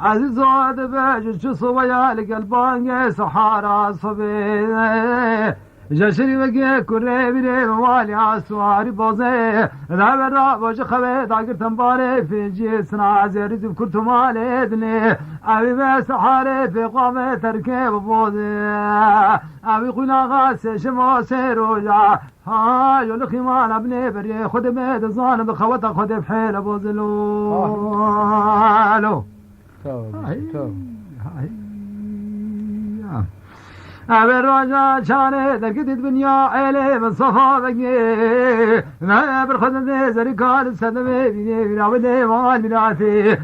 عزيز واد باج صويا لقلبان سحارة صبي جشري وجه كره بيري موالي عسواري بوزي لا برا وجه خبي داقر تنباري في جسنا عزيز بكرت مالي دني أبي بس حاري في قامة تركب بوزي أبي قنا غاس شما سيروجا ها يلقي مال ابني بري خد بيد الظان بخوته خد بحيل بوزلو أبي الرجاء شانه دركت الدنيا عليه من صفا بقي ما برخد زرقان السدمي بني بنابدي مال بناتي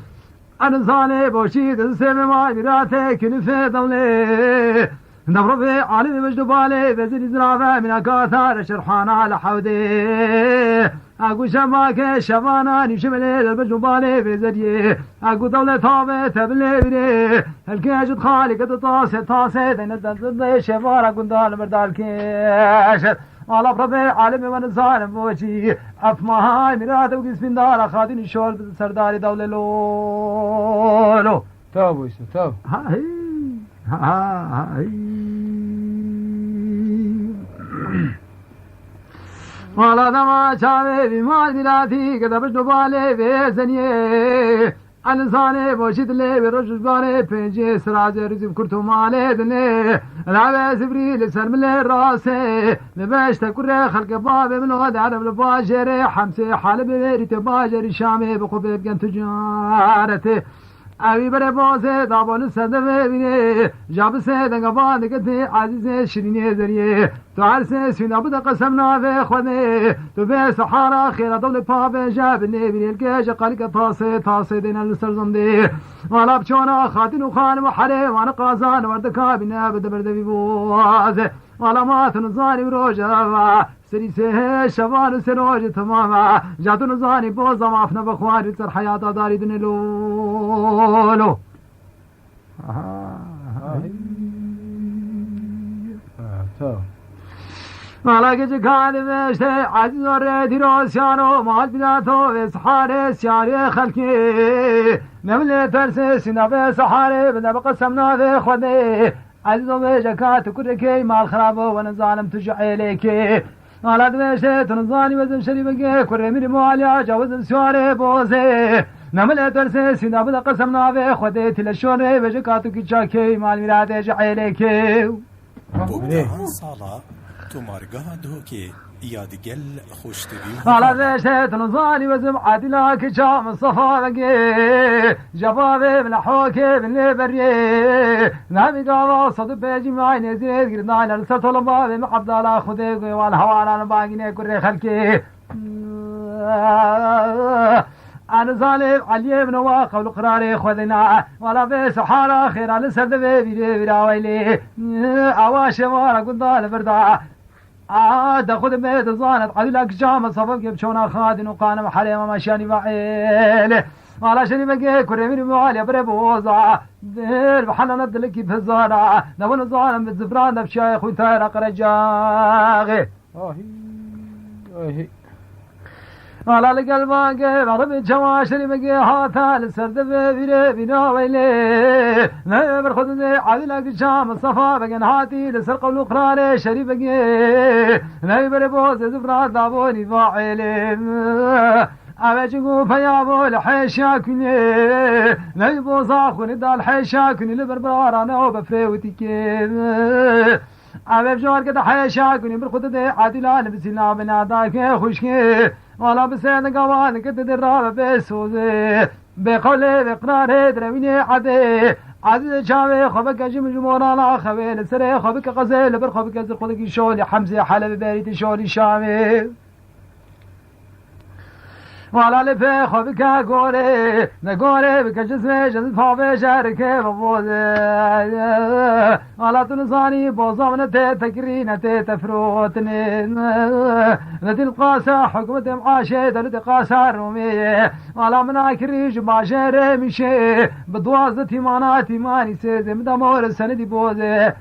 أنا صاني بوشيد السمي مال بناتي كنفي ضلي نبرو في علي مجدبالي بزر زرافة من أكاثار شرحان على حودي أقول شماك شمانا نشملي المجدبالي بزري أقول دولة طابة تبلي بني الكيش خالي قد طاسة دين الدنزل شفار أقول دال مردال كيش على بربي عالمي من الظالم بوشي أفماهاي مراد وقسم دار خادين الشول سرداري دولة لولو توب ويسو توب ولا دما شاوي بما بلاتي كذا بجبالي بيزنيه الانساني بوشيت لي بروش باني بنجي سراج رزق كرتو مالي دني العب سبري لسر من راسي لباش تكره خلق باب من غد عرب الباجري حمسي حالب بيري تباجري شامي بقبيب كان تجارتي أبي بري بوزي دابون سدفي بني جاب سيدن قبان قدي عزيزي شريني زريه تعرسي سفينة بدا قسمنا في خذي تبي سحارة خيرا دولي بابي جابني بني الكيش قالك طاسي دينا السرزندي ولا بشونا خاتن وخان وحري وانا قازان وردكا بنا بدا برد بيبوزي ولا ما تنزاني بروجا سري سيه شبان سروج تماما جاتو نزاني بوزا مافنا بخواري تر حياة داري دني لولو مالاك جكاني بيشتي عزيز وريدي روسيانو مال بلاتو بسحاري سياري خلقي نملي ترسي سينا بسحاري بدا بقسمنا في خودي عزيز وبيجكات كركي مال خرابو ونزالم تجعي ليكي على دمشق تنزاني وزن شريبك كره من موالي جوزن سواري بوزي نمل ترسي سينا بدا قسمنا به خديت للشوري بجكاتو كيشاكي مال ميراده جعيلك بودان سالا تمارگاه دوكي يادگل خوشتبي على دمشق تنزاني وزن عادلا كشام صفاقي جبابي من حوكي من بري نامي قاوا صد بيجي معي نزيد قردان السر طلبا بم عبد الله خديك والهوانا باقي كره خلكي أنا ظالم علي بن واقع القرار خذنا ولا في سحارة خير على سرد بيرا ويلي عواش ورا قدال بردا تاخذ بيت الظانت عدلك جام صفق بشونا خادن وقانم حريم مشاني بعيله ولا شني بقى كريمين موالي بربوزا دير بحنا ندلك بهزارة نبون الظالم بالزفران بشايخ وتاير قرجاغي ولا لقلبك مرب جواشري بقى هاتا لسرد بيري بنا ويلي نبر خذ عدلك جام صفا بقى هاتي لسر قول قرار شري بقى نبر بوز زفران دابوني فاعلي أبجو فيابو الحيشاكني نيبو صاخوني دال حيشاكني لبربرانا وبفريوتيكي أبجو أركض حيشاكني بالخدد عادلان بسنا بناداك خشكي ولا بسين قوان كد دراب بسوزي بقولي بقرار درميني عدي عزيز شاوي خبك جم جمورا لا خوي سري خبك غزل بر خبك زر خدك شولي حمزه حلب بيت شولي شاوي ولا لفه خبك غوري نغوري بك جسمي جسم فاوي شاركه بوزه ولا تنزاني بوزمن تكرين تفروتني ندل قاسا حكمه معاشه دل قاسا رومي ولا مناكريج باشر مشي بدوازتي ماناتي ماني سيز مدمور سندي بوزه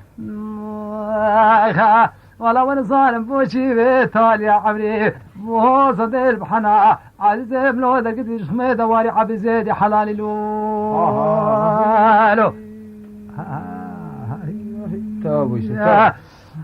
ولا ونصان بوشي بتالي عبري وصد البحنا عزيز بلو ذاك شمي دواري عبد زيد حلال لو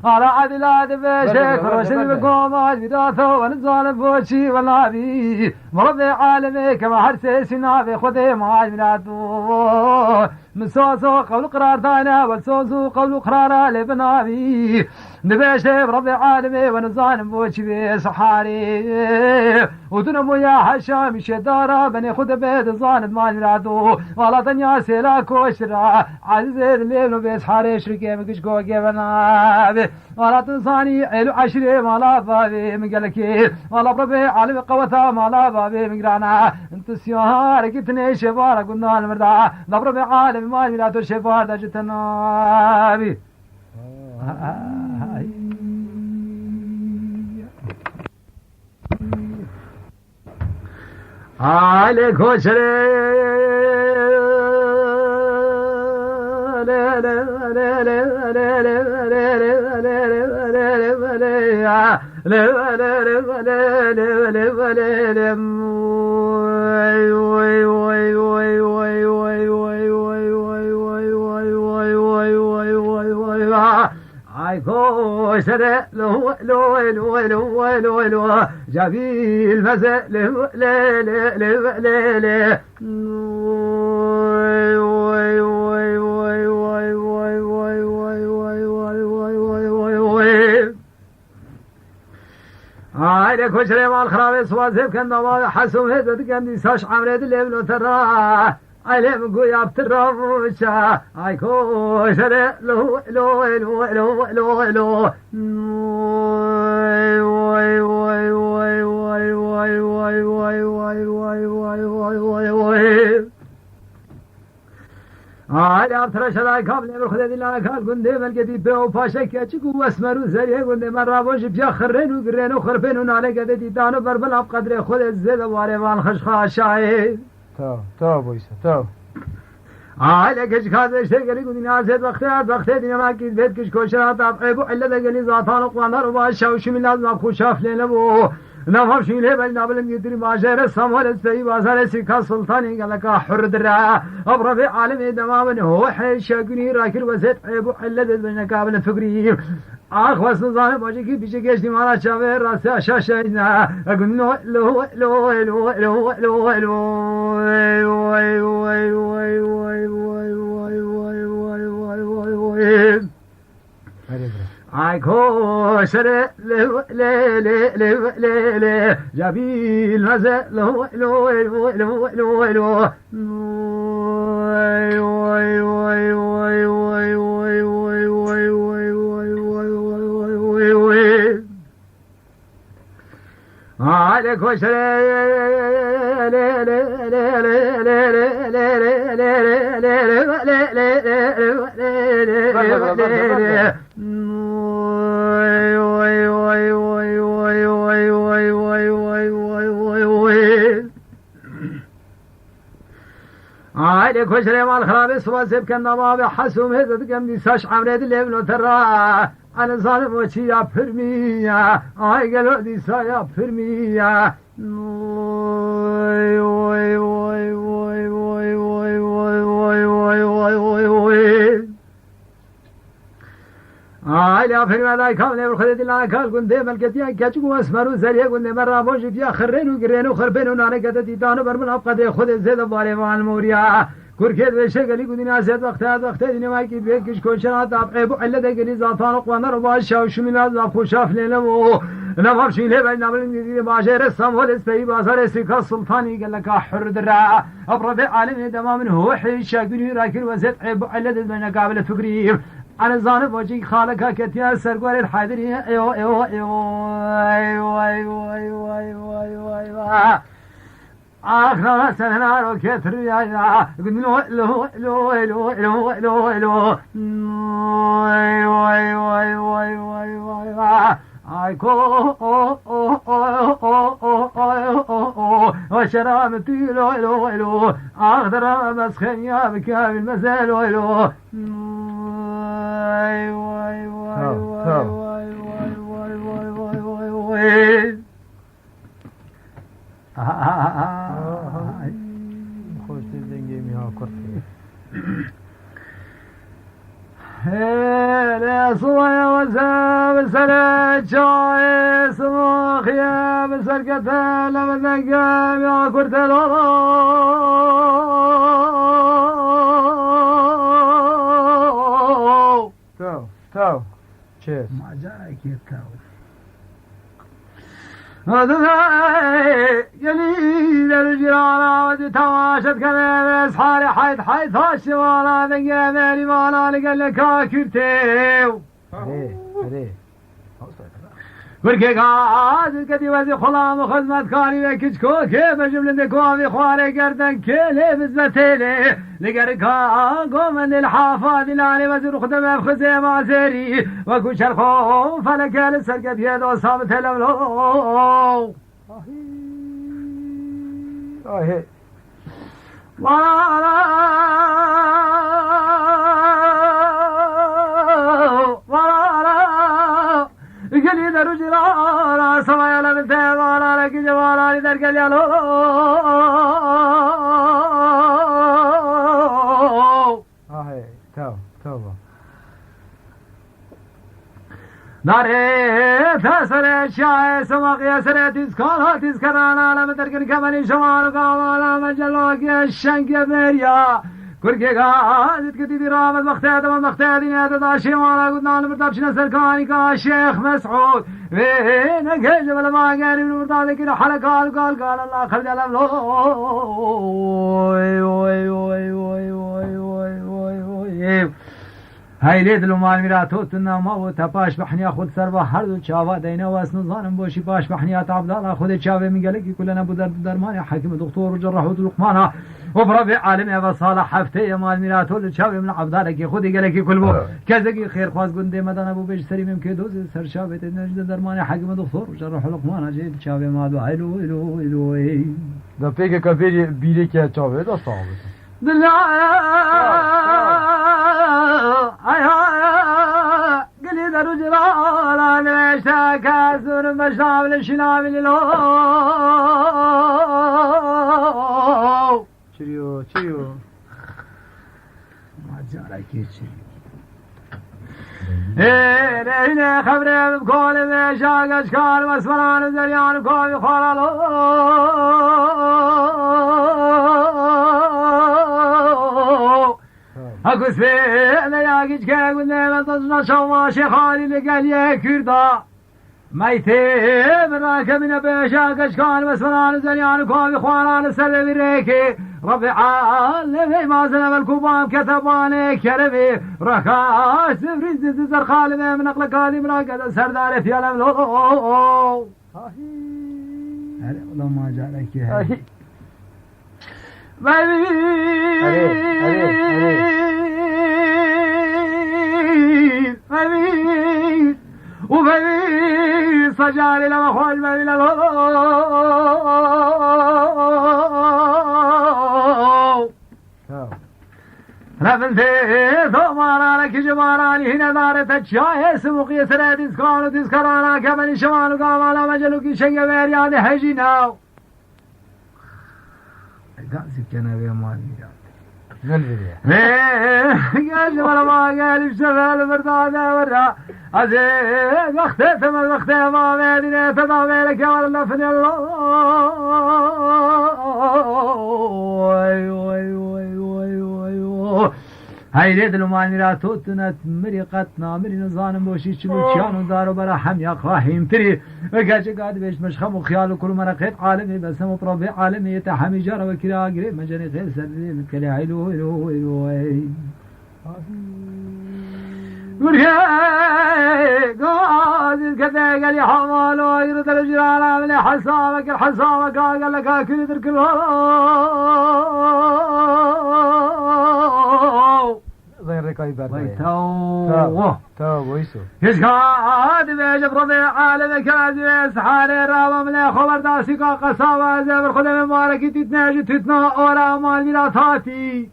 على عدلات بشيك رشد بكم بداثو ونزال بوشي والنبي مرضي عالمي كما حرسي سنابي خذي معاي بنادو مسوسو قول قرار دانا والسوسو قول قرار لبنابي نبيشي بربي عالمي ونزال بوشي بصحاري ودنمو يا حشام شدارة بني خذ بيت زاند مال بنادو ولا دنيا سيلا كوشرا عزيز الليل بيسحاري شركي مكشكو جبنابي ولا تنساني علو عشري مالا بابي مقلكي ولا بربي عالم قوتا مالا بابي مقرانا انت سيوهار كتني شفارة قلنا المرداء بربي عالم مال ميلاتو شفار دا جتنابي عليك وشري عيكوشر لو لو لو لو لو لو جميل مزه لو لا لا لا لا هاي كوشر مال خرابي سوازيب كان نوا حسوم هذا كان دي ساش عمرد اللي ترى علم قوي بترابوشا اي كوشر لو لو لو لو لو لو واي واي واي واي واي واي واي واي واي واي واي واي واي هاي ابتر شلاي كابل برخد دينا كان قندي ملقدي بو باشا كيچو اسمرو زري قندي مرابوش بيا خرين وقرين وخرفين ونالي قدي دانو بربل اب قدر خود الزيد واري وان خشخاشاي تو بويسه تو هاي كش كذا شيء قالي قلنا نازل وقت دينا ما كيد بيت كش كوشات ابو الا ده قالي زاتان وقاندر وباشا وشو من لازم خوشاف لنا بو نفهم شو له بل نابل يدري ما جرى سمول السي بازار سيكا سلطاني قال لك حر درا ابر في عالم دمام هو حي شاقني راكر وزت ابو الا ده بين قابل فكري اخوس نظام باجي كي بيجي كاش دي مالا شاور راس شاشنا اقول له لو لو لو لو لو لو واي واي واي واي واي واي واي واي واي واي واي عيكوشر لو لي لي لي لي لي جميل مزه لو لو لو لو لو لو واي واي واي واي واي واي واي واي واي واي عليك وشر عليك وشر مال خرابي سواسب كان نباب حسوم هذا كم دي ساش عمرد اللي ترى أنا ظالم وشي يا فرمية أي قالوا دي سايا فرمية واي واي واي واي واي واي واي واي واي واي واي لا فرمية لا يكمل بالخدد لا يكمل قلت ملكتي كاتشو اسمرو زريه قلت مرة بوش فيها خرين وقرين وخربين ونانا كتتي دانو برمل أبقى خد الزيد باري مال موريا كوركيد وشي قالي قلت ناسيت وقت دينا ما كيد بيكش كوشنات ابعبو الا دقلي زاتان قوانا رباشا وشمي لازم خوشاف ليلمو نفهم شي ليه بين نعمل باجر السمول استي بازار سيكا السلطاني قال لك حر درا ابرد عالم دمام هو حي شاقني راكل وزت عيب الا بين قابل فكري انا زانب وجي خالك كتيا سرقور الحيدري ايو ايو ايو ايو ايو ايو ايو ايو آخر سنة روكيت رياضة قلنا لو لو لو لو لو لو واي واي واي واي واي واي آيكو وشرابتي لو لو لو أخضر مسخنيا بكامل مزال لو واي واي واي واي واي كرتي هلا صويا وسام سنة شاي سماخ يا بسرقة لما تنقام يا كرتلو تو چه ما جاك يتاو هذا جليل الجيران ودي تماشت كذا صحاري حيث الشوالا ذنقى مالي مالا لقى لك كرتيو هري وركي قاعد كدي وزي خلام وخدمت كاري وكشكو كيف جملة دكوافي خواري قردن كيلي بزبتيلي لقركا قوم من الحافظ لاني وزير خدمة بخزي ما زيري وكو شرخو فلك لسرقة يدو صابت لولو آهي قلي درو جرارا سوايا لبنتي وانا لك جوالا لدر قلي الو آهي تو ناري تسر الشاي سماق يسر تذكرانا لما تركن كمالي شمال وقاوالا مجلوك الشنك مريا كركي قاعد كتي رامز مختاد ومختادين هذا داشي وانا قلنا نبردابش نسركاني كالشيخ مسعود وين قجب لما قال نبرداب لكن حلقال قال الله خرج على هاي لید لومان میراتوت نما و تپاش بحنیا خود سر با هر دو چاوا دینه و اسن زانم باشی باش بحنیا عبدالله خود چاوه میگله کی کلنا بو درمان حکیم دکتور جراح و لقمان و برب عالم و صالح هفته مال میراتوت چاوه من عبدالله کی خود گله کی کل بو کزگی خیر خواست گنده مدن ابو بج سریم که دوز سر چاوه نجد درمان حکیم دکتور جراح و لقمان جیل چاوه ما دو الو دا پیک کبیر بیلی که چاوه دا صاحب دلا قلي درو جرالا نمشتا كاسور مشناب لشناب للو چریو ما جارك يشري هنا خبري بكل مشاق اشكال واسمران زريان كوي خالالو اكو سفينة ياقج كا قلنا مطجنا شواشي خالي لقالي كردا ميتي من راكبنا بيشاق اشكال واسمران زريان كوي خوالان سر بريكي ربي عالمي ما زلم الكوبان كتباني كربي ركاش سفرين زر خالمي من اقلق هذه مراقد سرداري في علم لو هلا والله ما جالك هاي وفي صجاري لما خوش من رفنتي ثمانا لك جماراني هنا دارت الشاي سموق يسرى تذكار وتذكرانا كمن شمال وقامانا مجلوكي شنق بيرياني حجيناو قاسي كنا بيا مالي قلبي قال ولا ما قال بشغل برداده ورا عزيز وقتت ما وقت ما بيني تضامن لك ولا فني الله هاي ريد لومان راتوتنا مريقتنا مري نظام بوشي شلوشيان دارو برا حم يا خاهم تري وكاش قاعد بيش مشخم وخيال وكل مرقيت عالمي بس مطربي عالمي يتحمي جرى وكلا قريب مجاني غير سري كلا حلو قاعد كذا قال يا حمال ويرد الجيران عامل حسابك الحسابك قال لك اكل ترك زين ركاي برد تو ويسو ايش قاعد بيجب رضيع عالمك عزيز حاري رابا من خبر داسي قصاوة زبر خدم مباركي تتناجي تتنا اورا مال ميلاتاتي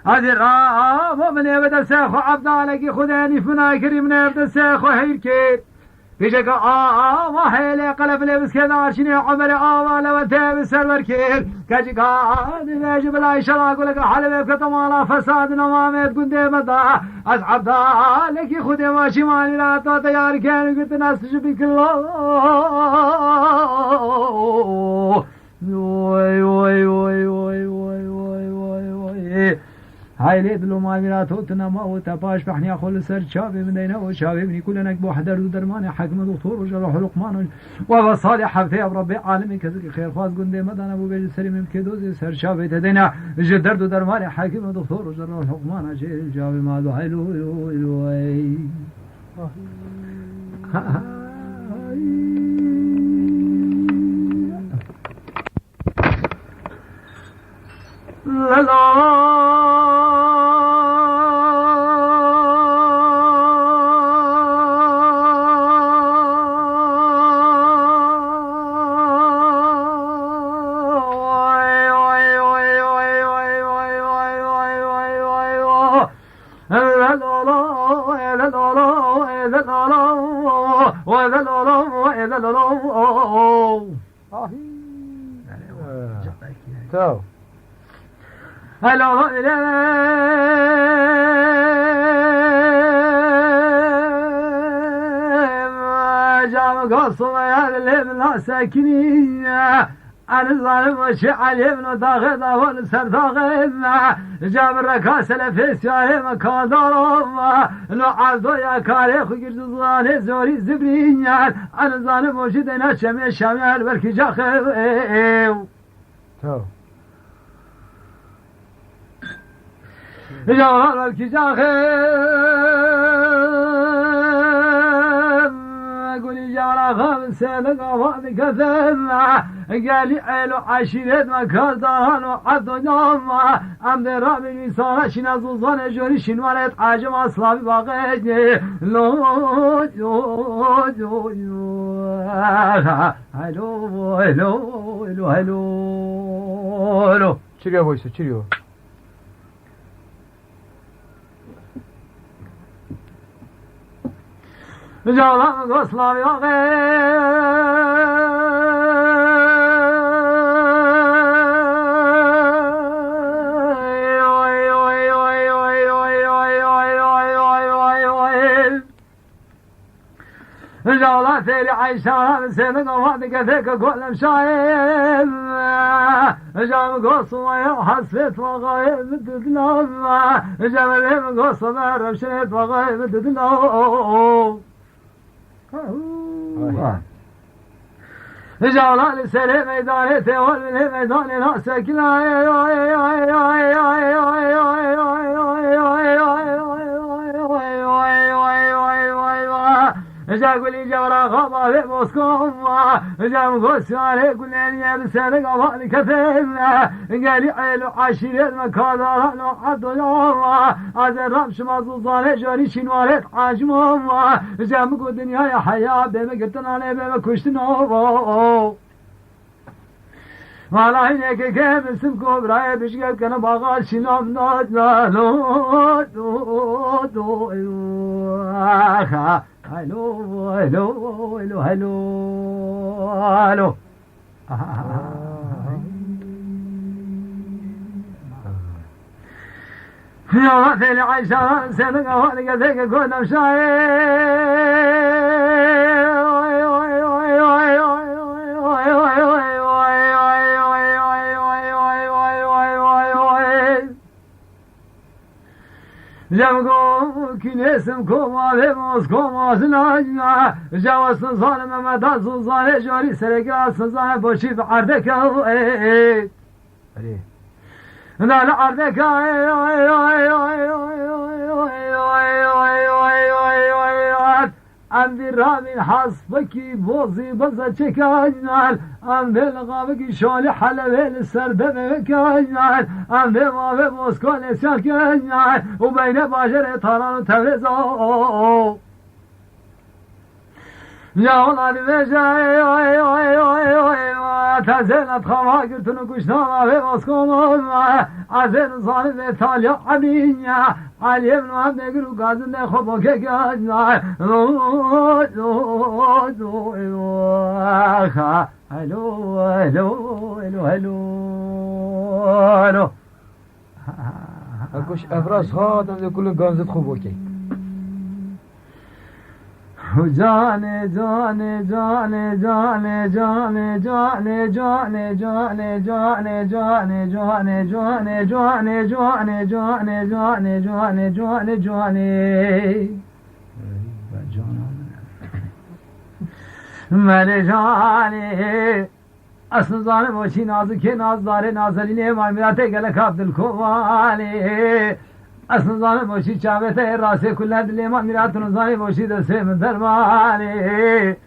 هذه الرابا من يبدا سيخو عبدالك خداني فناكري من يبدا سيخو هيركي بيجك ما هيلي قلب لبس كذا عشني عمر لو تاب سرور كير كجك نجي بلا شلا اقول لك حلبك طمالا فساد نمامت قند مدا اصعب لك خدي ماشي مالي لا تيار كان قلت ناس شبيك الله وي وي وي وي وي وي وي هاي ليدلو ما ميراتو تنما وتباش بحني اخول سر شابي من دينا وشابي من كل نك بوحدر درمان حكم دكتور وجرح لقمان وصالح حفتي ربي عالمي كذلك خير خاص قندي مدان ابو بيج سليم كدوز سر شابي تدينا جدر درمان حكم دكتور وجرح لقمان جيل جابي ما دو حلو وي تو هلا جام قصوا يا اللي ساكنين أنا ظالم وشعلي من ضاغط أول سر ضاغط جاب الركاس لفيس يا مكان ضرب لو عبدو يا كاري خو قرد ظالي زوري زبرين أنا ظالم وشدنا شمي شمال بركي جاخر تو جوال بركي قولي جوال خامس سنة قواد كثر قال لي عيلو عشيرت مكان دهان وعدو نام عمد رابي نسان شناز وزان جوري شنوالت عجم أصلابي باقيتني لو جو جو جو هلو هلو هلو هلو چیریا وایسا چیریا جالان غسلاوی جالا تیری عیشان سیدن قواد کتک کلم شاید جام قصوا یا حسبت وغایب ددلام جملیم قصوا رمشت وغایب ددلام جالا لسری میدان تیول من میدان ناسکنا جاكولي جورا خبا في موسكو جام غسالي كلني بسنة قبل كثير قالي عيلو عشيرة مكادر لو عدو يوم عزر رمش مزوزاني جاري شنوالت عجمهم جام قو دنيا يا حياة بما قلتنا لي بما كشتنو والله هناك كيف اسمكم براي بشقل كان باغال شنام نادنا لو دو دو هلو هلو هلو هلو هلو يا مثل عيشان سنة قوانك ذيك كنا جمعو كنيسم كوما لموس كوما زناجنا جواسن ظالم مدى زوزاني جاري سرقا سنزاني بوشي بعردك لا لا عردك ام برامين حسبكي بوزي بزا چكاجنال ام بلغابكي شالي حلبي للسردب كاجنال ام بمابي موسكولي ساكاجنال وبين باجر طاران وتفزو يا ولد بجاي تزلت خواقرتن كشنا في موسكو عزيز ظالم ايطاليا عمينيا علی ابن عبد نگرو گازن خوب و که گازن هلو هلو هلو هلو اکوش افراز ها دم کل گانزت خوب اوکی جانه جانه جانه جانه جانه جانه جانه جانه جانه جانه جانه جانه جانه جانه جانه جانه جانه جانه جانه مل جانه اصل زانه باشی نازکه نازداره نازلینه مایمراته گلک عبدالکواله اصل زانه باشی چاوته راسه کله دلی مایمراتون زانه باشی دسته من درماله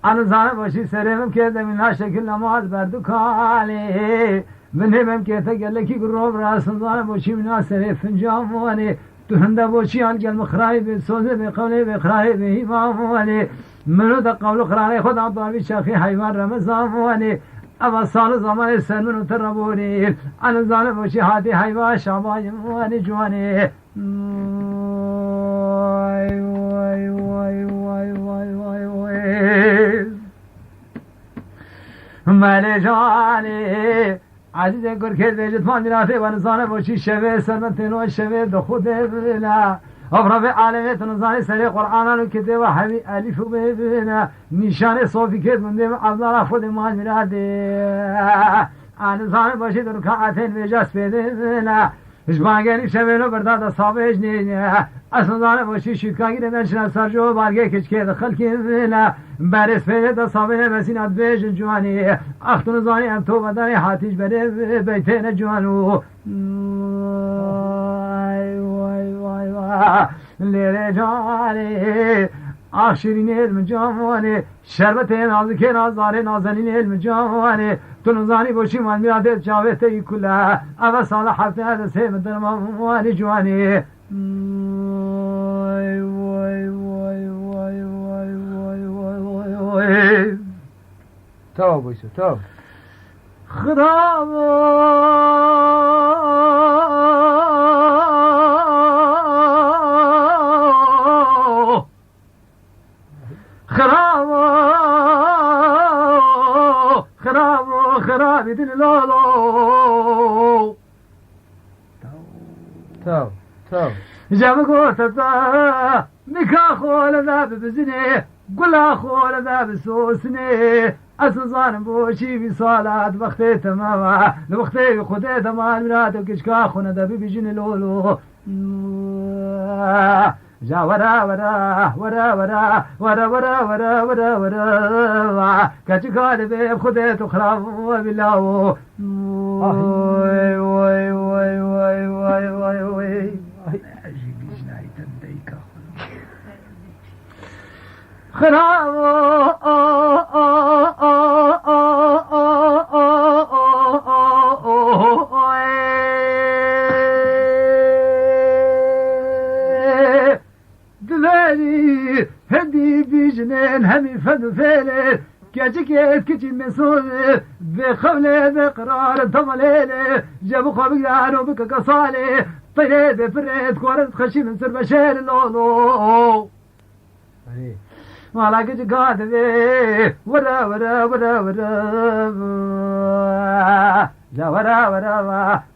آن زانه باشی سرمم که دمین شکل نماز بردکاله من همم که تگلکی گروب را اصل زانه باشی مناسره فنجامونه تو هنده باشی آن گل مخرای به سوزه به قوله به خرای به ایمامونه منو دا قول خرای خدا باوی شاخی حیوان رمضانونه اما سال زمان سنونو تربونی آن زانه باشی حادی حیوان شابای موانی جوانی وای وای وای وای وای وای وای مل جانی عزیز گرکت بیجت ماندی رافی و نزانه باشی شوه سرمتنو شوه دو خود بنا افرا به عالمت نزانه سری قرآن رو کده و همی علیف ببینه نشانه صوفی کد منده و عبدالله خود مال میراده نزانه باشی در رکعتین بیجاست ببینه اشبانگری شوه رو برداد صابش نینه اصلا زانه باشی شیدکاگی نشنه سرجو بارگه کچکه دخل کنه برس پیده دا صابه مسینات بیش جوانی اختون زانی هم تو بدنی حاتیش بده بیتین جوانو وای وای وای لیره جانی آخشیرین علم جوانی شربت نازکه نازداره نازنین علم جوانی تو نزانی باشی من میراده جاوه تی کله اول سال هفته هده سیم درمان جوانی وای وای وای وای وای وای وای وای تا بایسو تا خدا خراب خراب خراب دل لالو تا تا جام گفت تا نکاح خول ذاب بزنه قلا خول ذاب سوسنه اصل ظالم بوشي في صلاة وقت تماما وقت خود تمام مراد وكشكا خونه دبي بيجن لولو جا ورا ورا ورا ورا ورا ورا ورا ورا ورا كشكا دبي خود تخرب بالله وي وي وي وي وي وي وي خراب دلالي هدي بجنين همي فد فيلي كاجيكيت كيجي مسؤول بخولي بقرار طمليلي جابو خوابك دارو بك قصالي طيلي بفريد كورت خشي من سر بشير لولو مالا كيجي قادبي ورا ورا ورا ورا جا ورا ورا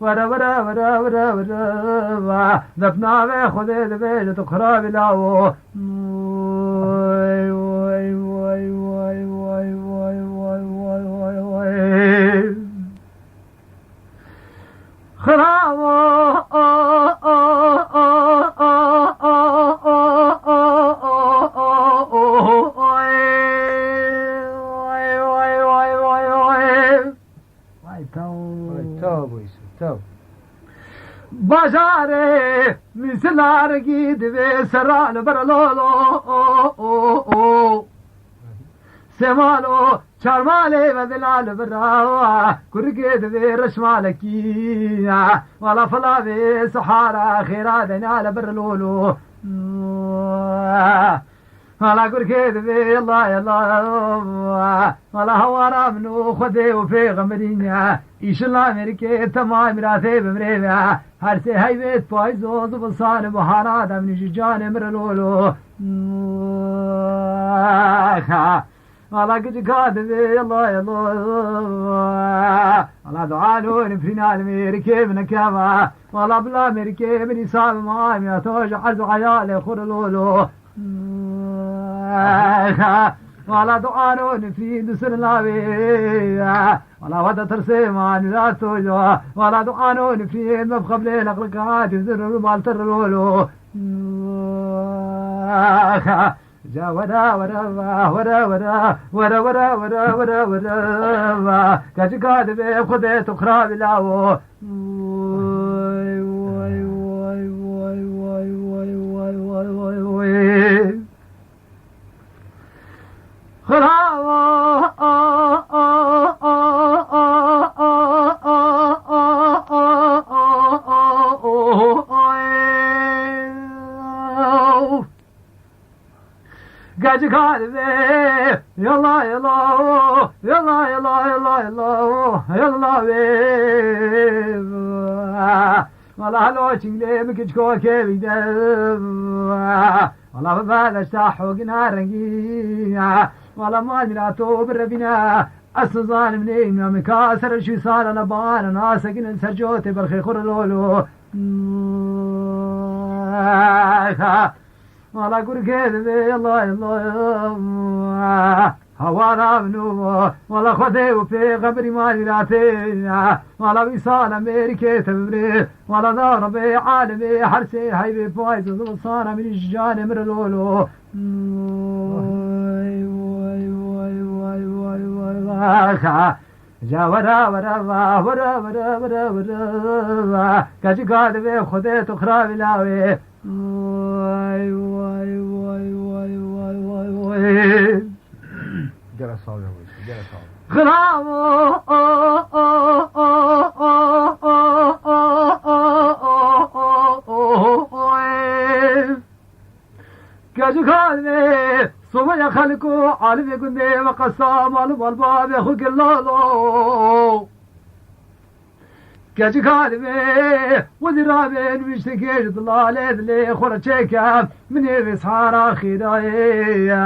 ورا ورا ورا ورا ورا دفنا به خود دبي تخرب لاو وای وای وای وای وای وای وای وای وای خراب تا بایسو تا بازاره مثل گید و سرال برلولو سمالو چارماله و دلال برا کرگید و رشمالکی والا فلا و سحارا خیرا دنال برلولو ولا قركيد في الله ولا هوارا منو خدي وفي غمرينيا إيش الله مركي تمام راتي بمريبا هرسي هاي بيت بايزو زبصان بحارا دمني جان مرلولو ولا قد كادبي الله ولا دعالون فينا الميركي من كاما ولا بلا ميركي من يسال ماي يا توج عز عيالي خرلولو ولا دعانون في دسر لاوي ولا ودا ترسيمان لا توجو ولا دعانون في مبخب ليل اقلقات زر المال ترلولو جا ودا ودا ودا ودا ودا ودا ودا ودا ودا كاجكاد بي خدي تخرا بلاو قاعد كاذبه يلا يلا يلا يلا يلا يلا يلا والله لو شنلي مكجكو كيف والله ببالش تحوقنا رقيع والله ما نراتو بربنا السلطان منين يوم كاسر شو صار لبان ناس سكن سرجوتي بالخي خور لولو ولا قول كذب الله الله هوانا منو ولا خذي وفي قبري ما يلاتينا ولا وصال امريكا تبري ولا ضربي عالمي حرسي هاي بفايز وصار من الجان مرلولو جا ورا ورا ورا ورا ورا ورا كاجي قاد خذي تخرا بلاوي واي واي واي واي واي واي واي جرى صاوي جرى صاوي خرابو كاجو خالمي صوم يا خلكو عالم يقولني وقسام الباب يا خوك اللولو كاجي خالمي وزرابين مشتكيش ضلالي ذلي خورتشيكا من يبس حارا خيرايا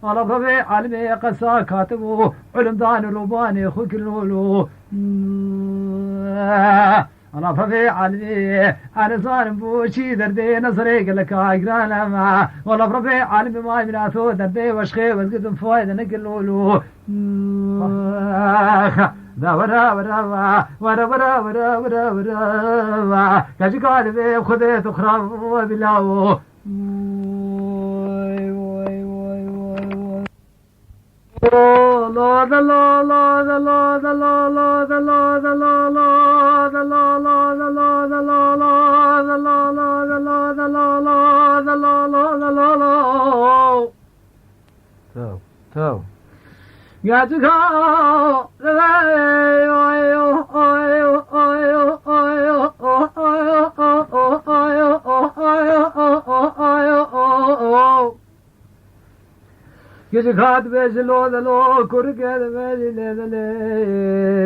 على ربي عالمي قسا كاتبو علم دان الروباني خوك اللولو أنا ربي عالمي أنا ظالم بوشي دردي نصري قلك أقرانا ما والله ربي عالمي ما يمناتو دردي وشخي وزقدم فايدة نقلولو دا ورا ورا ورا ورا ورا ورا ورا كاجي قالبي خذي تخرا بلاو لا لا لا لا لا لا لا لا لا لا لا لا لا تو يا تكا يجخات بيجلو دلو كركه بيجلو دلو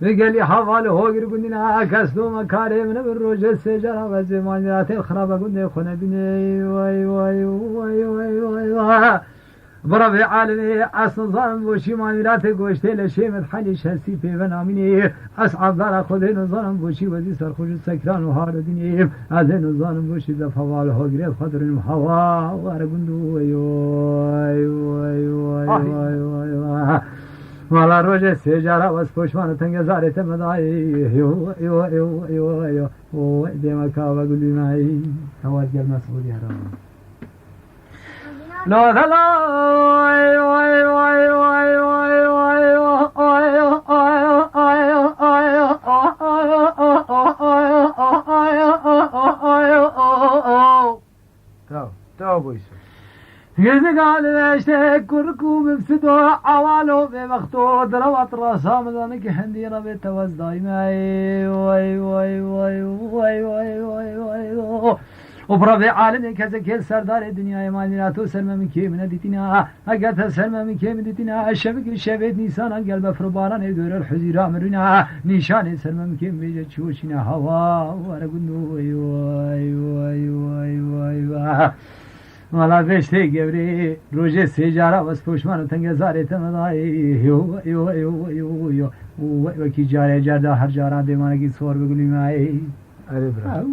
قال لي حوالي هو قلنا كسلو مكاري من الروج السجارة وزمانيات الخرابة قلنا خنا بني واي واي واي واي واي برافي عالمي أصل ظلم بوشي مانيرات قوشتي لشي مدحلي شهسي في بناميني أصعب ذرا خذين ظلم بوشي وزي سرخوش السكران وهارديني أذين ظلم بوشي زفوال هو قريب خضر المحوا وارقندو واي واي واي واي واي واي والا روج سجارة وسپوشمان تنگزاره تمداي يو يو يو يو يو او ديما كاوا قولي معي هواز قال مسؤولي هرام لا لا لا واي واي واي واي واي واي تو بويسو يزق على اشتك كركوم بسدو عوالو بمختو دروات راسام ذنك حندينا بتوز دايماي واي واي واي واي واي واي واي وبرافي عالم كذا كل سردار الدنيا مالنا تو سلمى من كي من ديتنا هقت سلمى من كي من ديتنا الشبك الشبيت نيسان قلب فرباران يدور الحزيرة مرنا نيشان سلمى من كي بيجي تشوشنا هوا وانا قلنا وي مالا بشته گبری روزه سیجارا بس پوشمان تنگ زاره تمدای و کی جاره جردا هر جارا دیوانه کی سور بگلی مای اره برا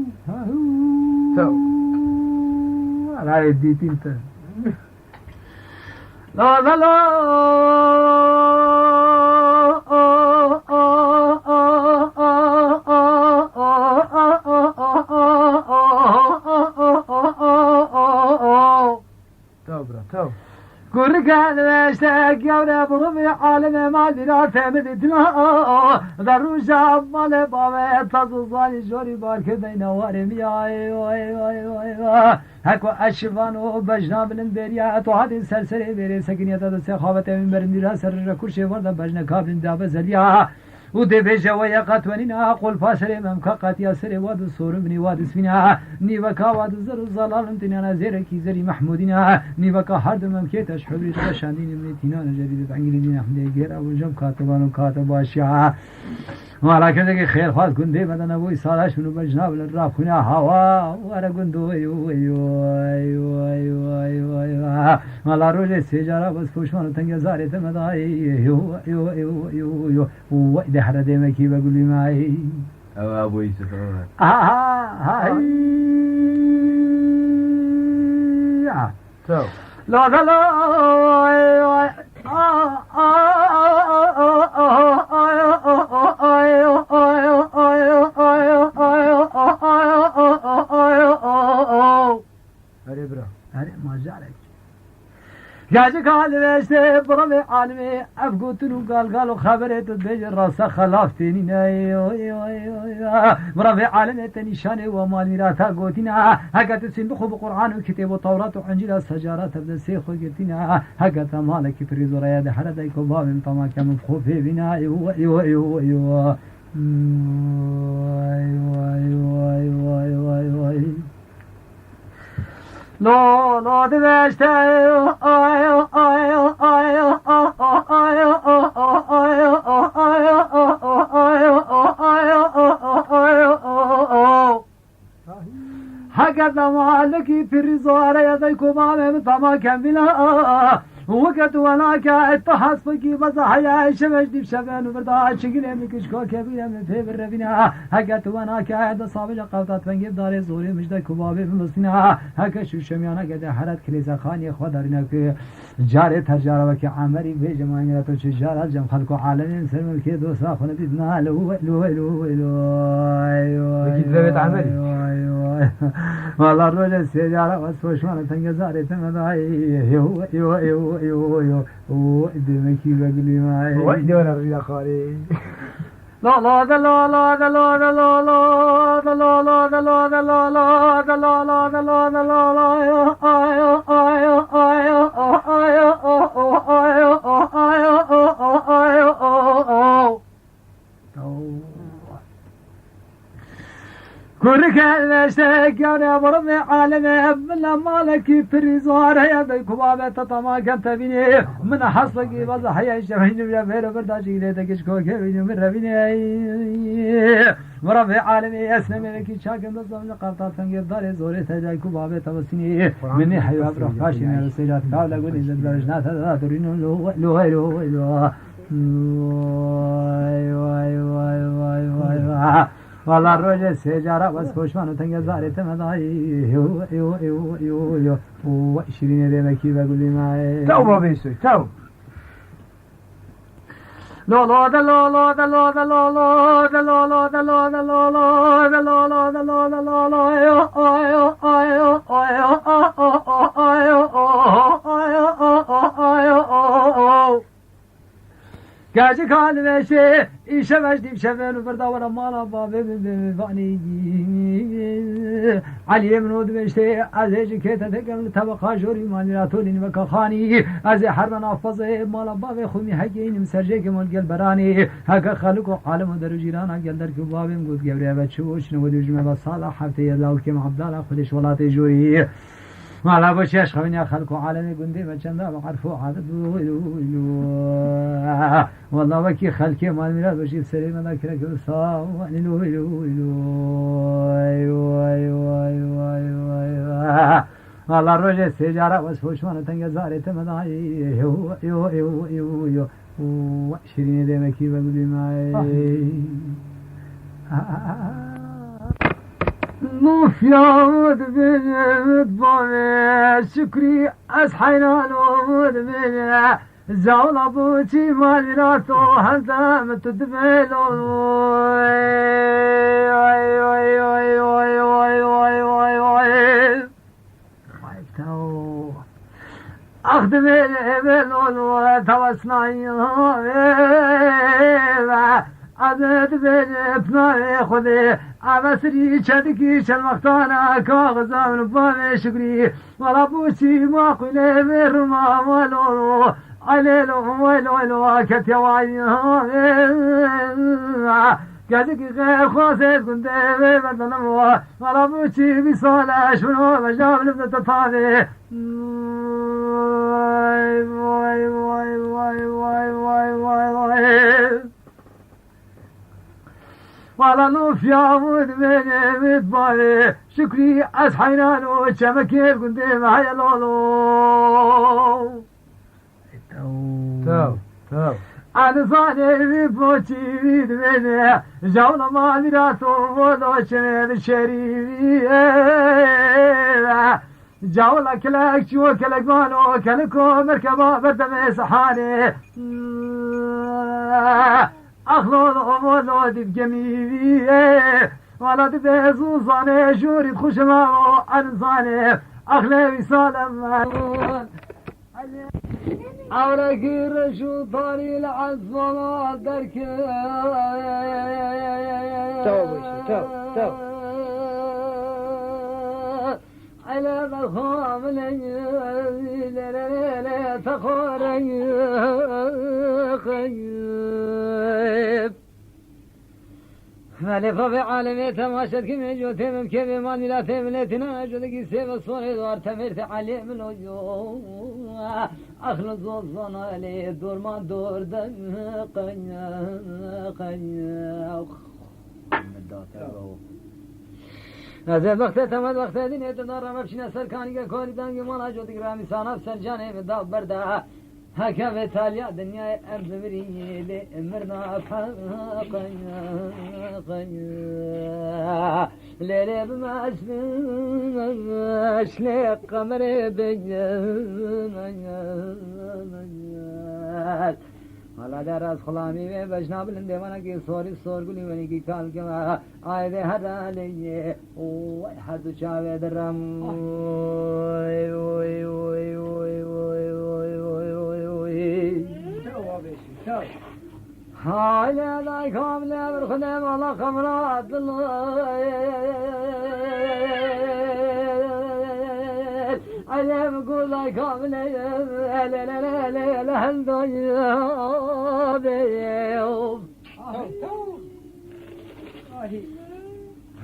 تو علای دیتین تا لا لا لا تو كوركان واشتاق يا برمي عالم ما درا فهمتنا دروجا مال بابا تصوصاني جوري بارك بين وارم يا هكو اشفانو بجنا بلن بريا تو هذه سلسله بيري سكنيه تسخاوت من برنديرا سر كرشي وردا بجنا كابن دابا زليا ودي بيجا ويا قاتونينا قول فاشل ممكقات يا سري واد الصور بني واد اسفنا نيبكا واد زر زلال انتنا زيركي زري محمودنا نيبكا هرد ممكيت اشحبري تشاندين من تينا جديد انجليزي احمد غير ابو جم كاتبان وكاتب اشياء وعلى كذا خير فاز كنت بدنا ابوي صالح شنو بجناب الراف هنا هوا ورا كندو ولا روج سيجاره بس فوشمان تنگ زاري تمداي وإذا حرد مكي بقول لي معي ابو يوسف هاي تو لا لا لا اره برا اره ما جارك جاجك هالوشته برمي عالمي افقوتنو قالوا خبرت بيج الراسة خلافتيني برمي عالمي تنشاني ومال ميراتا قوتنا هكا تسين بخو بقرآن وكتاب وطورات وعنجيل سجارات ابدا سيخو قلتنا هكا تمالك فريزو رياد حردايكو باب انطما كم بخوفي بنا لا لا دمشت هكذا مالكي في الرزوار يديكم عمام طما كاملا وقت وناك اتحس فيكي بزحيا شمش دي بشبان وبردا شكل مكش كو كبير من في بربنا هكت وناك عند صابج قوطات فنجيب دار زوري مجد كبابي بمسنا هكا شو شميانا قد حرت كليزا خاني خدرنا في جاري تجاره وك عمري بجمانيا تو شجار جم خلق عالم سلم كي دو ساخن بدنا لو بكذبت عمري والله الرجل سيجاره بس فوشمان تنجزاري تمداي دمكي بقولي معي وين وانا رجع خالي لا لا لا لا لا لا لا لا لا لا لا لا كورك الاشتاق يا برمي عالمي من مالك في الرزوار يا بيكو بابا تطما كنت بيني من حصلك بزح يا شبين يا بير برداشي ليتك كوك بيني من ربيني برمي عالمي اسلم لك شاكن بالضبط قرطات تنقل دار زوري تجايكو بابا تبسيني مني حيوان بروح فاشي من السيجات كاولا قولي زد برجنات هذا ترين لو والله الرجل سيجارة بس فوشمان وتنقل زاري تمداي وشيرين ريمكي بقولي معي تو ما بيسوي تو لا لا لا لا لا لا لا لا لا لا لا لا لا Gece kalmeşe işe meşdim şefenu bir davara mala babe bani علی من ودمشته از جکت تکم طبقه جوری مالیاتولین و کخانی از حرب نافذ مال باب خونی حقین مسرجه که مال برانی حق خلق و عالم در جیران گل در که بابم گفت گبره و چوش نو دوجمه و صالح هفته لاو که عبدالله خودش ولات جوی مالا باشیش خوینی خلق و عالم گنده و چنده و عرف و عادت والله وکی خلقی مال میراد باشید سری مدا کرده که صاو والله روز سجاره was فوشمان تنگ زاره تمدایی یو شیرین دمکی و گلی مای مفيود بنت بامي شكري أصحينا نود بني زول أبوتي مالياتو هذا متدبلو خايفتو أخدم الإبل وتوسناي عدد بين بناي خذي عبسري شدكي شلمختانا كاغزا من بامي شكري ولا بوشي ما قلي برما ولو عليلو ويلو كتيا وعي كذلك غير خاصة كنت بدنمو ولا بوشي بصالة شنو مجاب لبنة تطابي ولا نوف يا ود بيني متباري شكري أصحينا نو شمكير كنت معايا لولو تو أنا صاني بوشي بيد بيني جولة ما ميراتو ولو شنين شريفي جولة كلاك شو كلاك مانو كلاكو مركبة بردمي صحاني أخلون أمولو دي بجميلي ولد بزوزاني جوري بخوش مارو أنزاني أخلي سالم أولك الرشو طاري العزمة درك تو على الخام لا تخوري خيب مالي في عالمي تماشت كم يجو تمم كم ماني لا تملتنا جدك سيف الصوري دوار تمرت علي من وجو أخلص وصنا لي دور ما دور قنيا هذا وقت تمد وقت دين تدار ما بشنا سركاني كوري دانجي مالا جودك رامي سانا سرجاني بدأ بردا هكا بتاليا دنيا أرض بريلي مرنا قنيا ليلي بمعش لي قمر بجمال حالا در از خلامی و بجناب لندوانا کی سوری سورگلی ونی کی کال که آی ده هر لیه او حد چاوه درم حالا دای کامله بر خودم الله خمرات علم قول لك كامل لا لا لا لا لا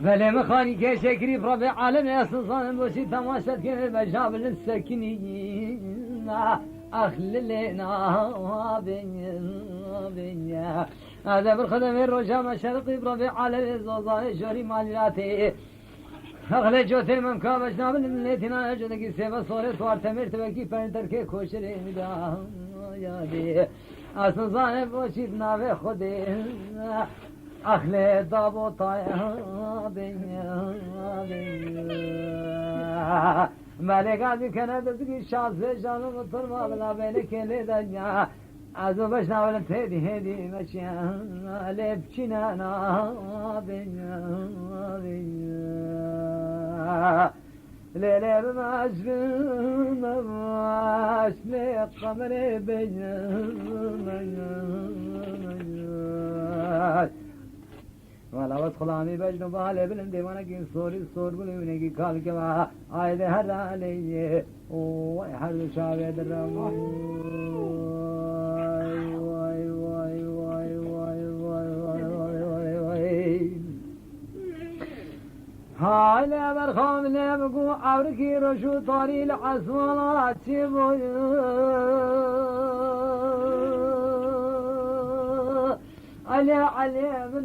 بله مخاني كشكري بربع عالم يا سلطان بوشي تماشت كن بجاب للسكنين أخللنا بنيا هذا بالخدم الرجام الشرقي بربع عالم زوزان شوري مالياتي أغلى جوتي ممكن بجناب الملتنا جدك سيف صورة توار تمر تبكي فانتر كي خوشري مدا يادي أصل زانب وشيد ناوي خودي أخلى دابو طايا بيا مالك عادي كان دزكي شاز جانو مطر ما بلا بينك اللي دنيا عزو بجناب التهدي هدي مشيا لبشنا نا بيا ليلة بمعجبين مواش لي قمري بيا ولا بس خلامی بجن باله بلند دیوانه کی سوری سور بلونه کی کال کے وا آئے دے ہر علیه او هر شاوه درم وای وای وای وای وای وای وای حال برخام نبگو عورکی رشو طاریل عسوالات چی بوی علي علي من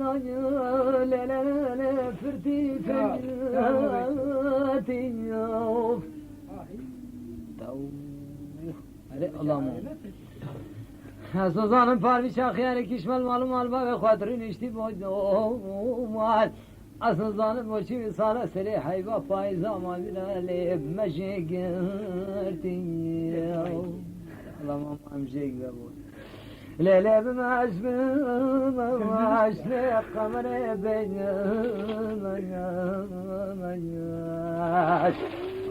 لا لا لا فرتي فرتي يوف اللهم سوزانم پاروی شاخیاری کشمل معلوم البا به خاطرین اشتی مال اصلا زانم باشی سالا سری حیبا پایزا مالینا لیب مشگرتی اللهم امشیگ ببود لیلی بماش بماش قمر بینماش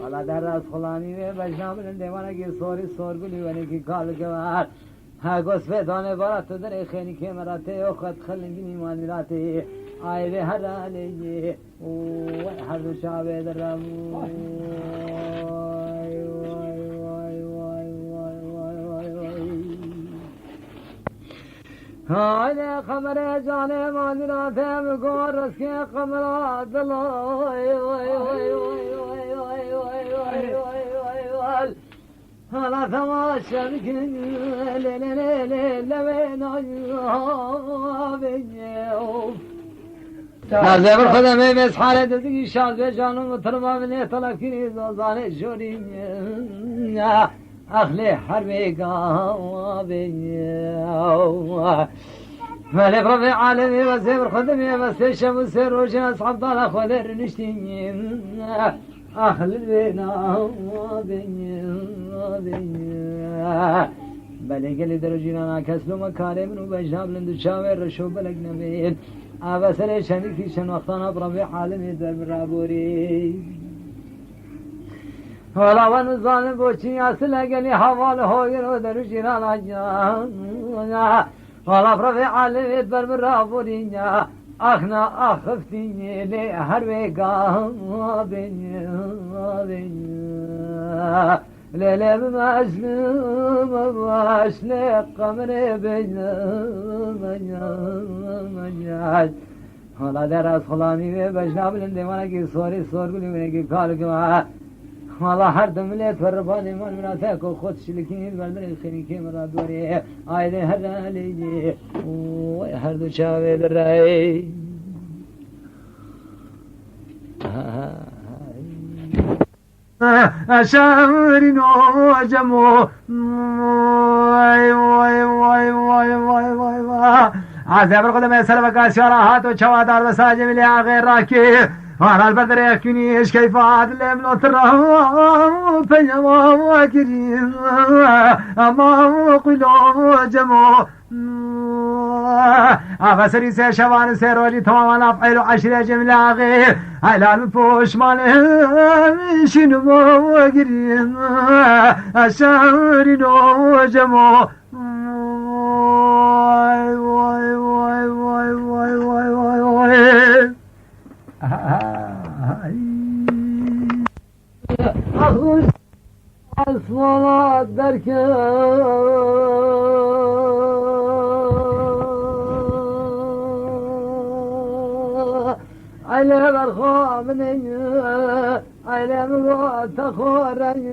والا در راست خلامی و بجنابل دیوانه کی سوری سورگلی ونی کی کال گوار ها گوس فدانه بارا تو در خیلی که مراته و خد خلنگی نیمان میراته آیده هر علیه و هر دو شعبه در رمو هاي قمر جاني مانينا ثم قرص كي قمر دلاي واي واي واي واي واي واي واي واي واي واي هلا تماشى بكن لي لي لي لي لوين بيوف هذا بالخدمة بس حالة دقيقة شاذ بجانو متربى من يطلقني زاني جوري أخلي حربي قابي مالي بربي عالمي وزير خدمي بس الشمس الروجين أصحاب ضالة خذر نشتيني أخلي بينا بلي قلي درجينا كسلو مكاري منو بجناب لندو شاوير رشو بلق نبيل أبسر شنكي شن وقتنا بربي عالمي در برابوري ولا ونظام بوچی اصل گلی حوال هوی رو در جیران آجان ولا برای عالم بر برابرینیا اخنا اخفتینی لی هر وگام بینیا لیلی بمشلم بمشل قمر بینیا ولا در از خلامی بجناب لندمانه کی سوری سورگلی منه کی کال کما والله هر دم ليت فرباني من مناتك وخد شلكين بردن الخيني كاميرا دوري عايدين هر علي وهر دو شاوي الراي شاورين وجمو واي واي واي واي واي واي واي عذاب القدم سلبك شراهات وشوادار مساجم اللي غير راكي وانا البدر يكني ايش كيف عاد لم نطرهم فيما كريم اما قلوا جمو افسري سي شوان سيرولي تماما افعل عشرة جملة غير على الفوش مالهم شنو كريم الشعرين جمو واي واي واي واي واي واي واي واي أخذ الصلاة دركا على برخامني على مغات خورني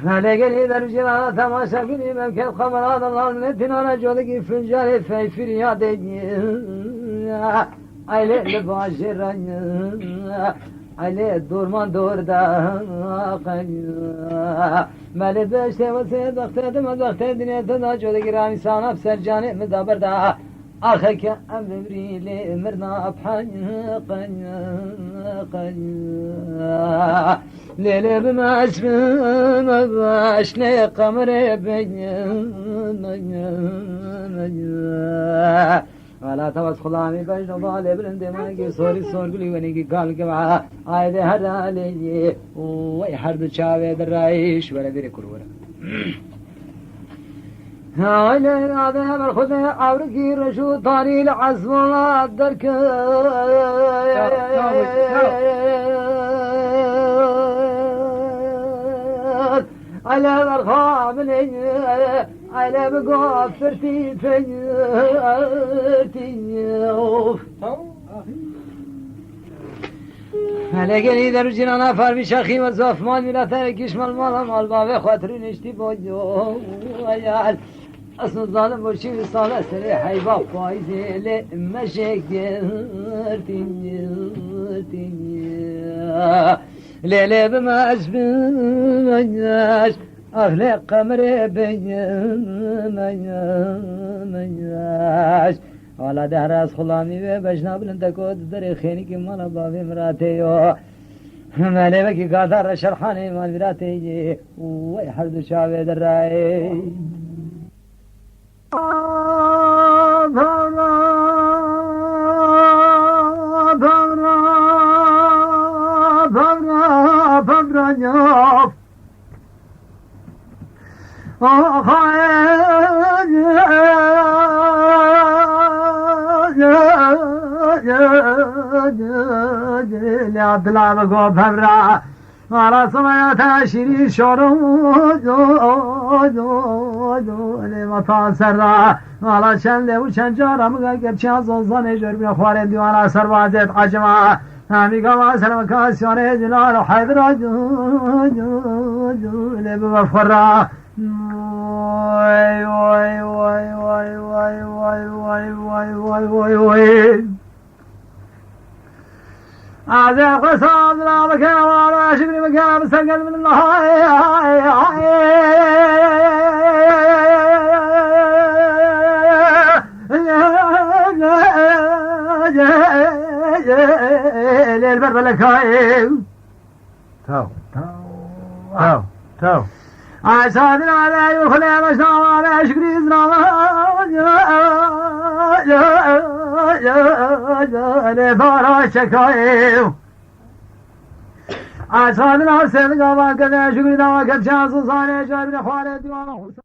فلقني درجنا تماشى كني ممكن خمرات الله نتنا رجلك فنجان في فريادي على الباشرين على الدورمان دور دا مال بشته وسيد وقت ما وقت الدنيا تناجو لقرامي سانا بسر جانب مدبر دا أخك أمري لي مرنا بحن قن ليلة بماش بماش لي قمر بين ولا توس خلامي بجن ضالي بلند مانجي سوري سورغلي ونيجي قال كما عايده هذا علي ويحرد شاوي درايش ولا بيري كل ورا Aile adına ver Khuda avriki reşu taril azmalat derke على مرخام على مقفرتي فنيرتي هلا قلي در جنانا فرمي شخي وزافمان من أثرك يشمل مالا مال بابي خاطرين اشتي بوجو ويال أصل الظالم وشي صالة سريح يبقى فايزي لمشاكرتي ليلة بما أشبه أخلق قمري بيناش على دهراس خلامي بجناب لنتكود دري خيني كي مالا بابي مراتيو مالي بكي قادر شرحاني مال مراتي ويحردو شعبي دراي Pavranov Abdullah go Pavra Ala samaya tashiri shoru le mata sarra ala chande u chanjara mga gerçan zozan ejor bir khare diwana sarvazet ajma Amiga va salam kasane jilal haydra le bafra vay هذا قصاد لا مكان ولا شبري مكان سجل من الله البر لكايم تو عسادنا على يخلى مشنا على شكري زنا لبارا شكايم عسادنا سيدنا ما كذا شكري دوا كذا صانع جابنا خوارد دوا